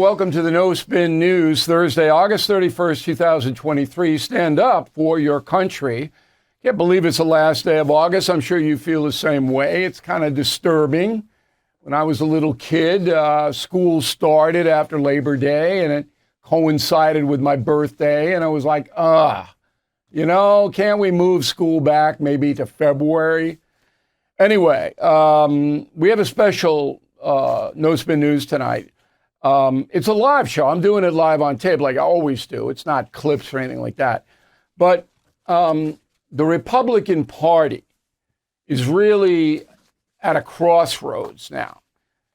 welcome to the No Spin News, Thursday, August 31st, 2023. Stand up for your country. Can't believe it's the last day of August. I'm sure you feel the same way. It's kind of disturbing. When I was a little kid, school started after Labor Day, and it coincided with my birthday, and I was like, can't we move school back maybe to February? Anyway, we have a special No Spin News tonight. It's a live show. I'm doing it live on tape like I always do. It's not clips or anything like that. But the Republican Party is really at a crossroads now,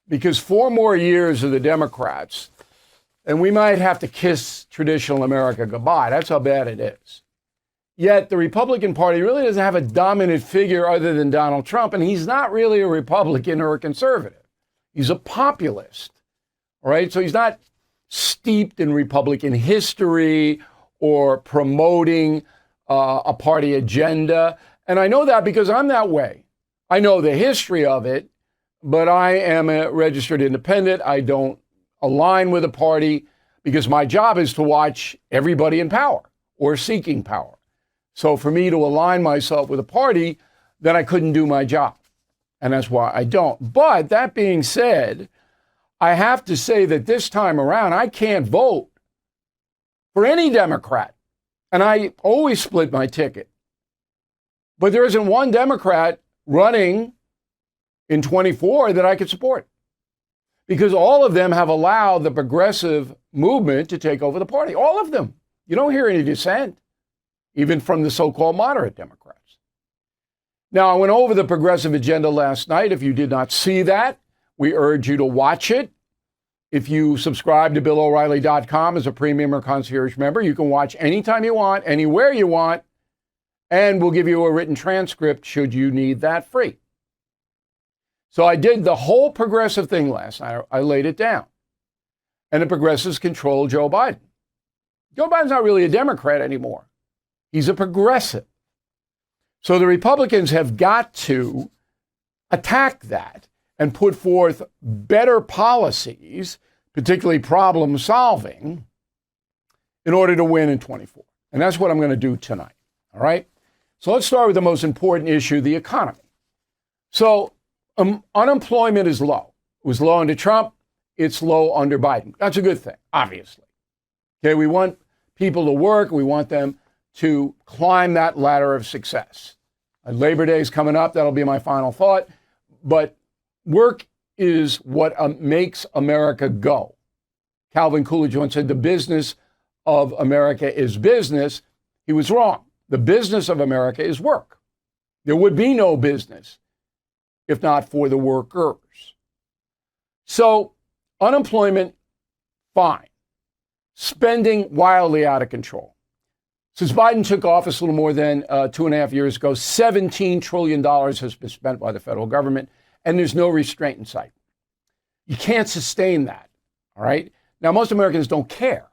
because 4 more years of the Democrats, and we might have to kiss traditional America goodbye. That's how bad it is. Yet the Republican Party really doesn't have a dominant figure other than Donald Trump, and he's not really a Republican or a conservative. He's a populist. All right, so he's not steeped in Republican history or promoting a party agenda. And I know that because I'm that way. I know the history of it, but I am a registered independent. I don't align with a party because my job is to watch everybody in power or seeking power. So for me to align myself with a party, then I couldn't do my job. And that's why I don't. But that being said, I have to say that this time around, I can't vote for any Democrat. And I always split my ticket. But there isn't one Democrat running in 24 that I could support, because all of them have allowed the progressive movement to take over the party. All of them. You don't hear any dissent, even from the so-called moderate Democrats. Now, I went over the progressive agenda last night. If you did not see that, we urge you to watch it. If you subscribe to BillO'Reilly.com as a premium or concierge member, you can watch anytime you want, anywhere you want, and we'll give you a written transcript should you need that free. So I did the whole progressive thing last night. I laid it down. And the progressives control Joe Biden. Joe Biden's not really a Democrat anymore. He's a progressive. So the Republicans have got to attack that and put forth better policies, particularly problem solving, in order to win in 24. And that's what I'm going to do tonight. All right. So let's start with the most important issue, the economy. So unemployment is low. It was low under Trump. It's low under Biden. That's a good thing, obviously. Okay. We want people to work. We want them to climb that ladder of success. Labor Day is coming up. That'll be my final thought. But work is what makes America go. Calvin Coolidge once said the business of America is business. He was wrong. The business of America is work. There would be no business if not for the workers. So unemployment, fine. Spending wildly out of control. Since Biden took office a little more than 2.5 years ago, $17 trillion has been spent by the federal government, and there's no restraint in sight. You can't sustain that, all right? Now, most Americans don't care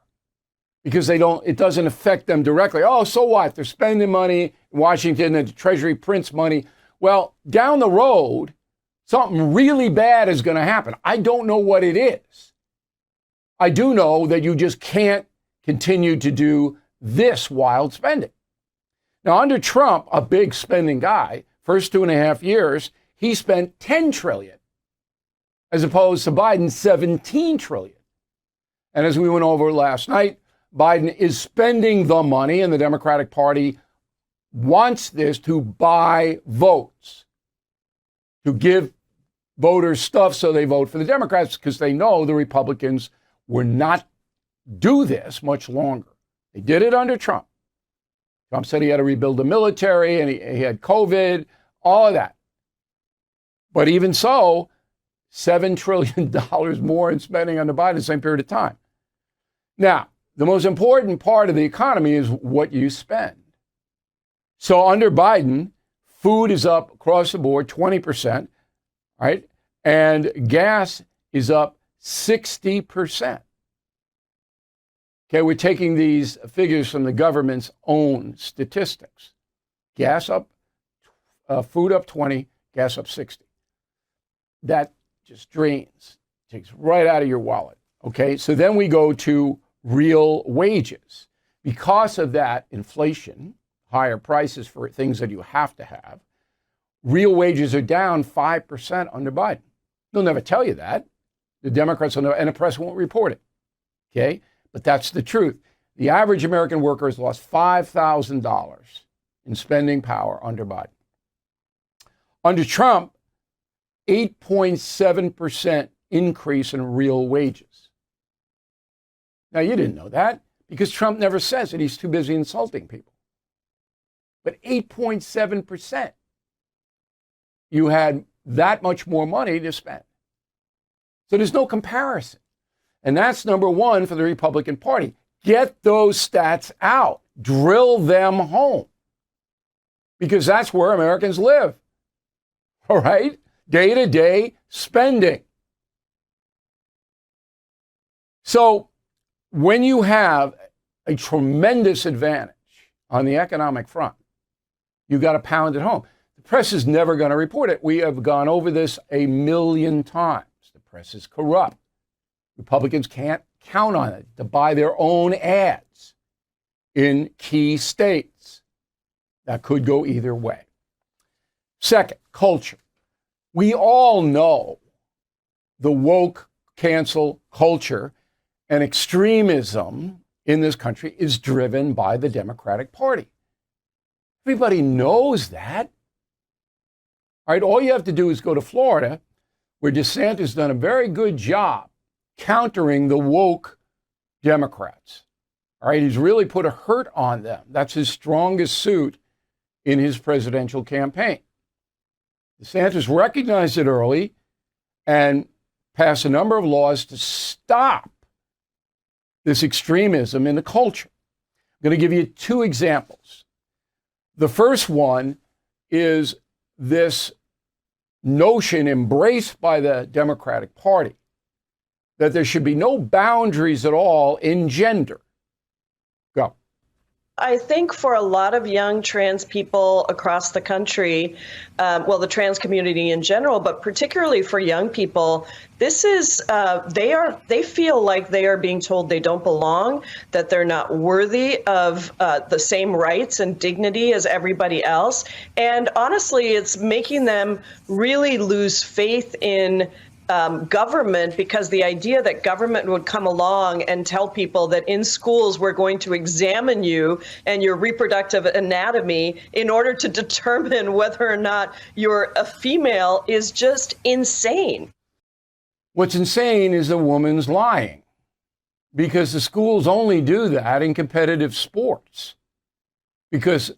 because it doesn't affect them directly. Oh, so what? They're spending money in Washington and the Treasury prints money. Well, down the road, something really bad is going to happen. I don't know what it is. I do know that you just can't continue to do this wild spending. Now, under Trump, a big spending guy, first 2.5 years, he spent $10 trillion, as opposed to Biden, $17 trillion. And as we went over last night, Biden is spending the money, and the Democratic Party wants this to buy votes, to give voters stuff so they vote for the Democrats, because they know the Republicans will not do this much longer. They did it under Trump. Trump said he had to rebuild the military, and he had COVID, all of that. But even so, $7 trillion more in spending under Biden in the same period of time. Now, the most important part of the economy is what you spend. So under Biden, food is up across the board 20%, right? And gas is up 60%. Okay, we're taking these figures from the government's own statistics. Gas up, food up 20, gas up 60. That just drains, takes right out of your wallet. Okay, so then we go to real wages. Because of that inflation, higher prices for things that you have to have, real wages are down 5% under Biden. They'll never tell you that. The Democrats will never, and the press won't report it. Okay, but that's the truth. The average American worker has lost $5,000 in spending power under Biden. Under Trump, 8.7% increase in real wages. Now, you didn't know that because Trump never says it. He's too busy insulting people. But 8.7%. You had that much more money to spend. So there's no comparison. And that's number one for the Republican Party. Get those stats out. Drill them home. Because that's where Americans live. All right? Day-to-day spending. So when you have a tremendous advantage on the economic front, you got to pound it home. The press is never going to report it. We have gone over this a million times. The press is corrupt. Republicans can't count on it to buy their own ads in key states. That could go either way. Second, culture. We all know the woke cancel culture and extremism in this country is driven by the Democratic Party. Everybody knows that. All right, all you have to do is go to Florida, where DeSantis has done a very good job countering the woke Democrats. All right, he's really put a hurt on them. That's his strongest suit in his presidential campaign. DeSantis recognized it early and passed a number of laws to stop this extremism in the culture. I'm going to give you two examples. The first one is this notion embraced by the Democratic Party that there should be no boundaries at all in gender. Go. I think for a lot of young trans people across the country, the trans community in general, but particularly for young people, this is they feel like they are being told they don't belong, that they're not worthy of the same rights and dignity as everybody else. And honestly, it's making them really lose faith in government, because the idea that government would come along and tell people that in schools we're going to examine you and your reproductive anatomy in order to determine whether or not you're a female is just insane. What's insane is the woman's lying, because the schools only do that in competitive sports. Because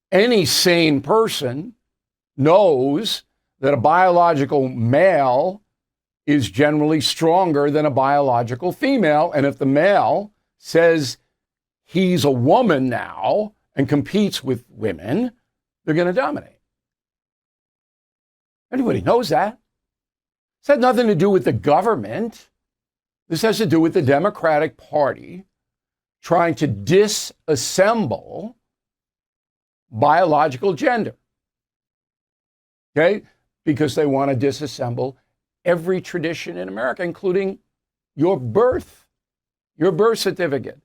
any sane person knows that a biological male is generally stronger than a biological female. And if the male says he's a woman now and competes with women, they're going to dominate. Everybody knows that. This had nothing to do with the government. This has to do with the Democratic Party trying to disassemble biological gender. Okay? Because they want to disassemble every tradition in America, including your birth certificate.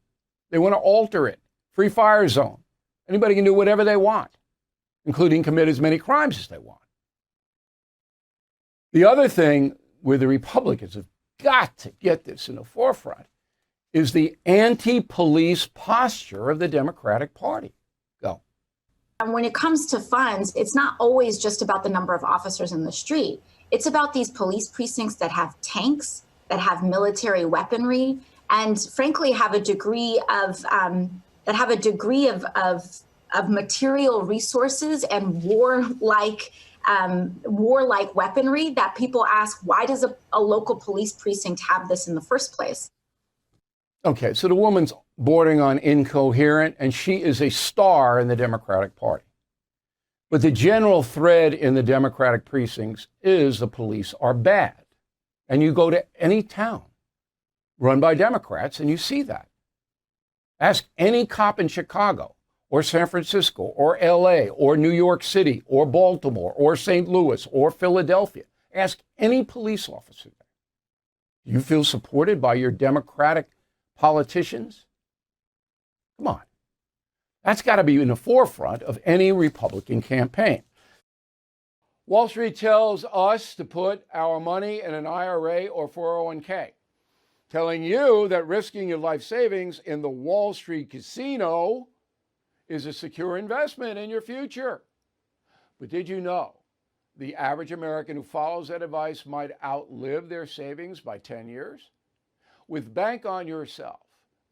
They want to alter it. Free fire zone. Anybody can do whatever they want, including commit as many crimes as they want. The other thing where the Republicans have got to get this in the forefront is the anti-police posture of the Democratic Party. Go. And when it comes to funds, it's not always just about the number of officers in the street. It's about these police precincts that have tanks, that have military weaponry, and frankly have a degree of material resources and warlike weaponry that people ask, why does a local police precinct have this in the first place? Okay, so the woman's bordering on incoherent, and she is a star in the Democratic Party. But the general thread in the Democratic precincts is the police are bad. And you go to any town run by Democrats and you see that. Ask any cop in Chicago or San Francisco or LA or New York City or Baltimore or St. Louis or Philadelphia. Ask any police officer there. Do you feel supported by your Democratic politicians? Come on. That's got to be in the forefront of any Republican campaign. Wall Street tells us to put our money in an IRA or 401k, telling you that risking your life savings in the Wall Street casino is a secure investment in your future. But did you know the average American who follows that advice might outlive their savings by 10 years? With Bank on Yourself,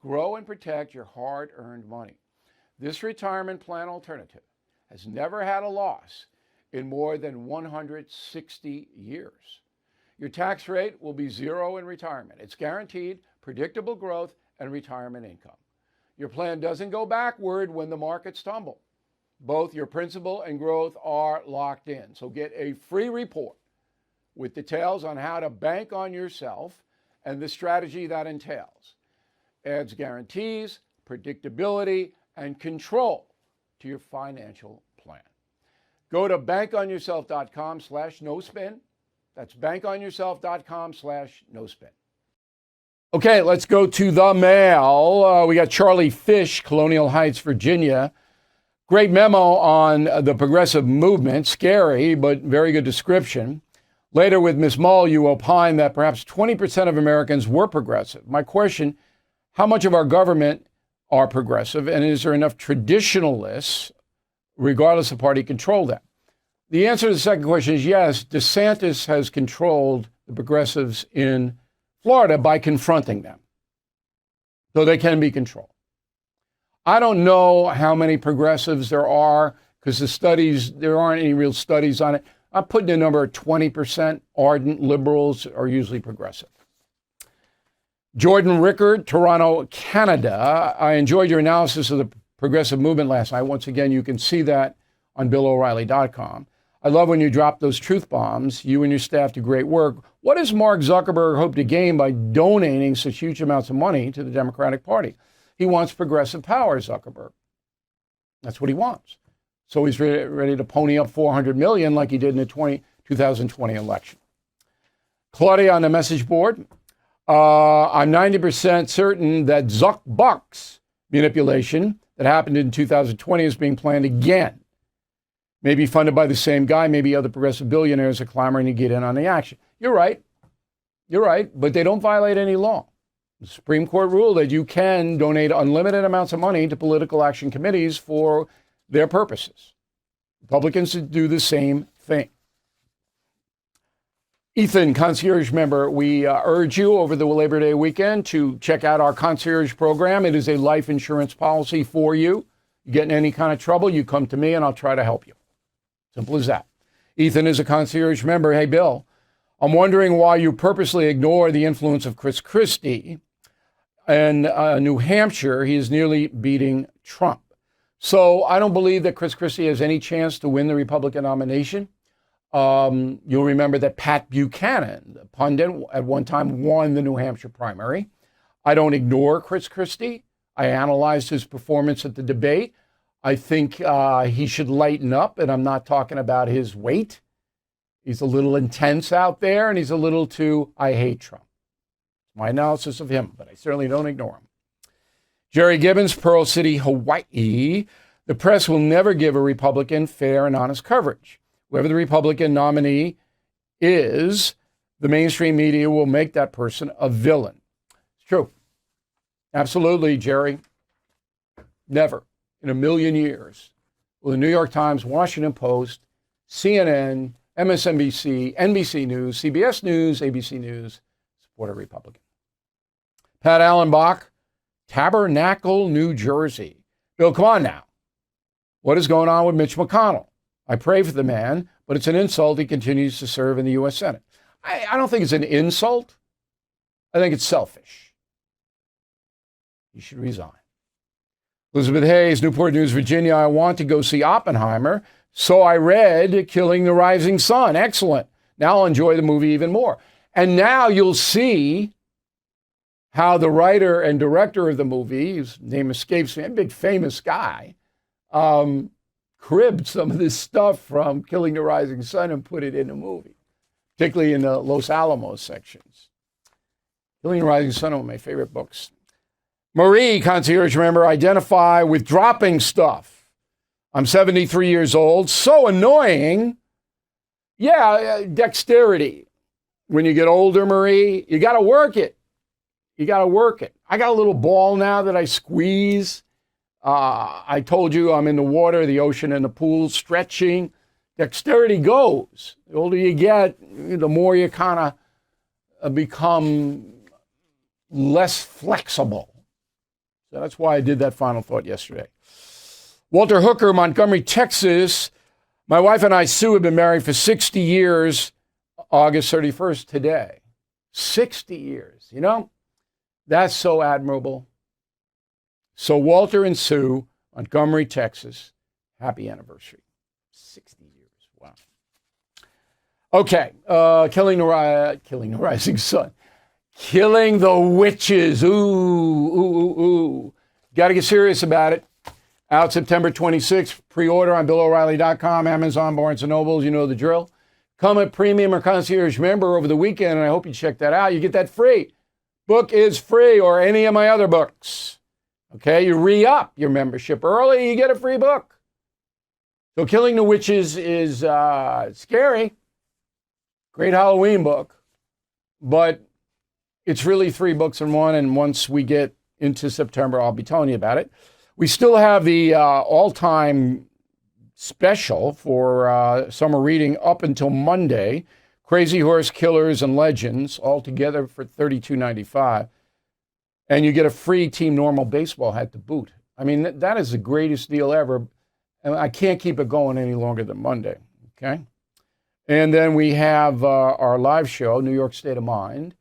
grow and protect your hard-earned money. This retirement plan alternative has never had a loss in more than 160 years. Your tax rate will be zero in retirement. It's guaranteed predictable growth and retirement income. Your plan doesn't go backward when the markets tumble. Both your principal and growth are locked in. So get a free report with details on how to bank on yourself and the strategy that entails. Adds guarantees, predictability, and control to your financial plan. Go to bankonyourself.com/no-spin. That's bankonyourself.com/no-spin. Okay, let's go to the mail. We got Charlie Fish, Colonial Heights, Virginia. Great memo on the progressive movement. Scary, but very good description. Later with Ms. Mull, you opine that perhaps 20% of Americans were progressive. My question, how much of our government are progressive, and is there enough traditionalists, regardless of party, control them? The answer to the second question is yes. DeSantis has controlled the progressives in Florida by confronting them, so they can be controlled. I don't know how many progressives there are because there aren't any real studies on it. I'm putting a number of 20%. Ardent liberals are usually progressive. Jordan Rickard, Toronto, Canada. I enjoyed your analysis of the progressive movement last night. Once again, you can see that on BillO'Reilly.com. I love when you drop those truth bombs. You and your staff do great work. What does Mark Zuckerberg hope to gain by donating such huge amounts of money to the Democratic Party? He wants progressive power, Zuckerberg. That's what he wants. So he's ready to pony up $400 million like he did in the 2020 election. Claudia on the message board. I'm 90% certain that Zuck Bucks manipulation that happened in 2020 is being planned again. Maybe funded by the same guy. Maybe other progressive billionaires are clamoring to get in on the action. You're right. But they don't violate any law. The Supreme Court ruled that you can donate unlimited amounts of money to political action committees for their purposes. Republicans do the same thing. Ethan, Concierge Member, we urge you over the Labor Day weekend to check out our Concierge program. It is a life insurance policy for you. You get in any kind of trouble, you come to me and I'll try to help you. Simple as that. Ethan is a Concierge Member. Hey, Bill, I'm wondering why you purposely ignore the influence of Chris Christie. In New Hampshire, he is nearly beating Trump. So I don't believe that Chris Christie has any chance to win the Republican nomination. You'll remember that Pat Buchanan, the pundit, at one time won the New Hampshire primary. I don't ignore Chris Christie. I analyzed his performance at the debate. I think he should lighten up, and I'm not talking about his weight. He's a little intense out there, and he's a little too, I hate Trump. My analysis of him, but I certainly don't ignore him. Jerry Gibbons, Pearl City, Hawaii. The press will never give a Republican fair and honest coverage. Whoever the Republican nominee is, the mainstream media will make that person a villain. It's true. Absolutely, Jerry. Never in a million years will the New York Times, Washington Post, CNN, MSNBC, NBC News, CBS News, ABC News support a Republican. Pat Allenbach, Tabernacle, New Jersey. Bill, come on now. What is going on with Mitch McConnell? I pray for the man, but it's an insult he continues to serve in the U.S. Senate. I don't think it's an insult. I think it's selfish. He should resign. Elizabeth Hayes, Newport News, Virginia. I want to go see Oppenheimer, so I read Killing the Rising Sun. Excellent. Now I'll enjoy the movie even more. And now you'll see how the writer and director of the movie, whose name escapes me, a big famous guy, cribbed some of this stuff from Killing the Rising Sun and put it in the movie, particularly in the Los Alamos sections. Killing the Rising Sun, one of my favorite books. Marie, Concierge Member, identify with dropping stuff. I'm 73 years old. So annoying. Yeah, dexterity. When you get older, Marie, you got to work it. You got to work it. I got a little ball now that I squeeze. I told you I'm in the water, the ocean, and the pool, stretching. Dexterity goes. The older you get, the more you kind of become less flexible. So that's why I did that final thought yesterday. Walter Hooker, Montgomery, Texas. My wife and I, Sue, have been married for 60 years, August 31st today. 60 years, you know? That's so admirable. So Walter and Sue, Montgomery, Texas, happy anniversary. 60 years, wow. Okay, killing the rising sun. Killing the witches, ooh. Got to get serious about it. Out September 26th, pre-order on BillO'Reilly.com, Amazon, Barnes & Nobles, you know the drill. Come at Premium or Concierge Member over the weekend, and I hope you check that out. You get that free. Book is free, or any of my other books. Okay, you re-up your membership early, you get a free book. So Killing the Witches is scary. Great Halloween book. But it's really 3 books in one, and once we get into September, I'll be telling you about it. We still have the all-time special for summer reading up until Monday, Crazy Horse Killers and Legends, all together for $32.95. And you get a free Team Normal baseball hat to boot. I mean, that is the greatest deal ever. And I can't keep it going any longer than Monday, okay? And then we have our live show, New York State of Mind,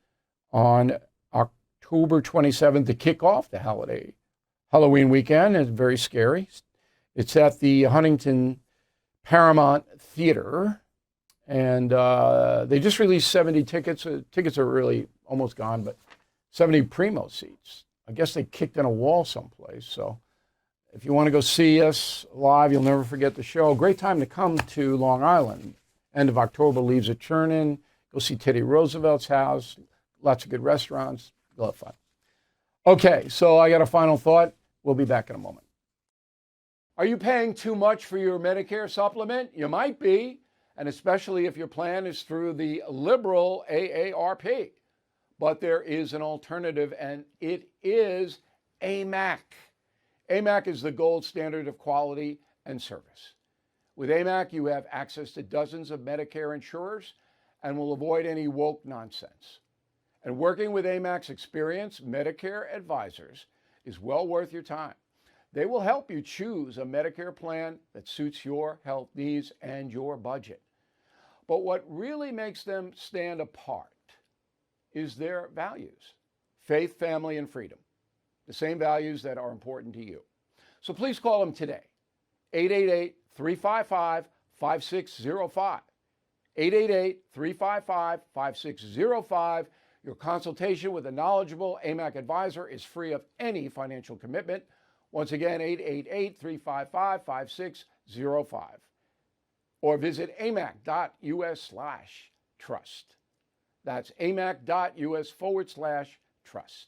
on October 27th to kick off the Halloween weekend. It's very scary. It's at the Huntington Paramount Theater. And they just released 70 tickets. Tickets are really almost gone, but 70 primo seats. I guess they kicked in a wall someplace. So if you want to go see us live, you'll never forget the show. Great time to come to Long Island. End of October, leaves are churning. Go see Teddy Roosevelt's house. Lots of good restaurants. You'll have fun. Okay, so I got a final thought. We'll be back in a moment. Are you paying too much for your Medicare supplement? You might be, and especially if your plan is through the liberal AARP. But there is an alternative, and it is AMAC. AMAC is the gold standard of quality and service. With AMAC, you have access to dozens of Medicare insurers and will avoid any woke nonsense. And working with AMAC's experienced Medicare advisors is well worth your time. They will help you choose a Medicare plan that suits your health needs and your budget. But what really makes them stand apart is their values: faith, family, and freedom. The same values that are important to you. So please call them today. 888-355-5605. 888-355-5605. Your consultation with a knowledgeable AMAC advisor is free of any financial commitment. Once again, 888-355-5605. Or visit amac.us/trust. That's amac.us/trust.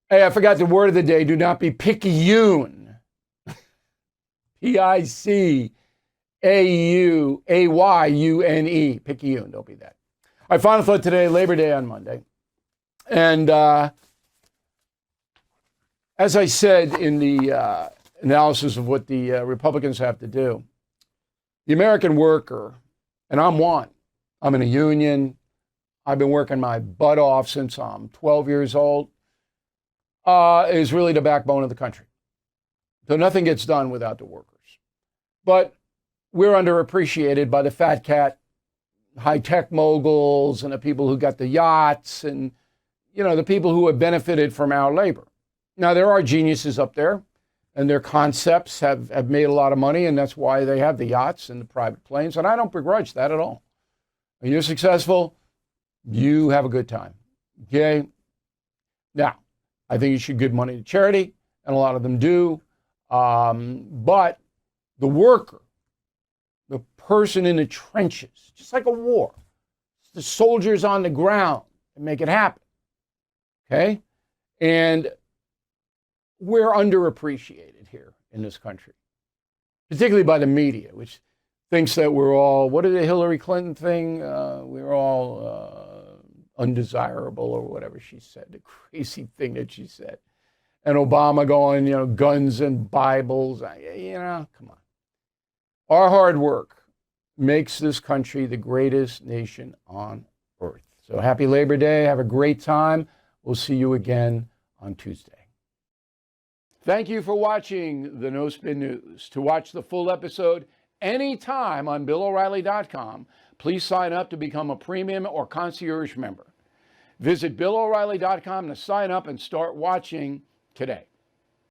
Hey, I forgot the word of the day. Do not be picayune. P-I-C-A-U-A-Y-U-N-E. Picayune. Don't be that. All right, final thought today, Labor Day on Monday. And as I said in the analysis of what the Republicans have to do, the American worker, and I'm one, I'm in a union, I've been working my butt off since I'm 12 years old, is really the backbone of the country. So nothing gets done without the workers. But we're underappreciated by the fat cat high-tech moguls and the people who got the yachts and, you know, the people who have benefited from our labor. Now, there are geniuses up there, and their concepts have made a lot of money, and that's why they have the yachts and the private planes, and I don't begrudge that at all. When you're successful, you have a good time, okay? Now, I think you should give money to charity, and a lot of them do, but the worker, the person in the trenches, just like a war, the soldiers on the ground that make it happen. Okay? And we're underappreciated here in this country, particularly by the media, which thinks that we're all, what did the Hillary Clinton thing? We're all undesirable or whatever she said, the crazy thing that she said. And Obama going, guns and Bibles, come on. Our hard work makes this country the greatest nation on earth. So happy Labor Day. Have a great time. We'll see you again on Tuesday. Thank you for watching the No Spin News. To watch the full episode anytime on BillO'Reilly.com, please sign up to become a premium or concierge member. Visit BillO'Reilly.com to sign up and start watching today.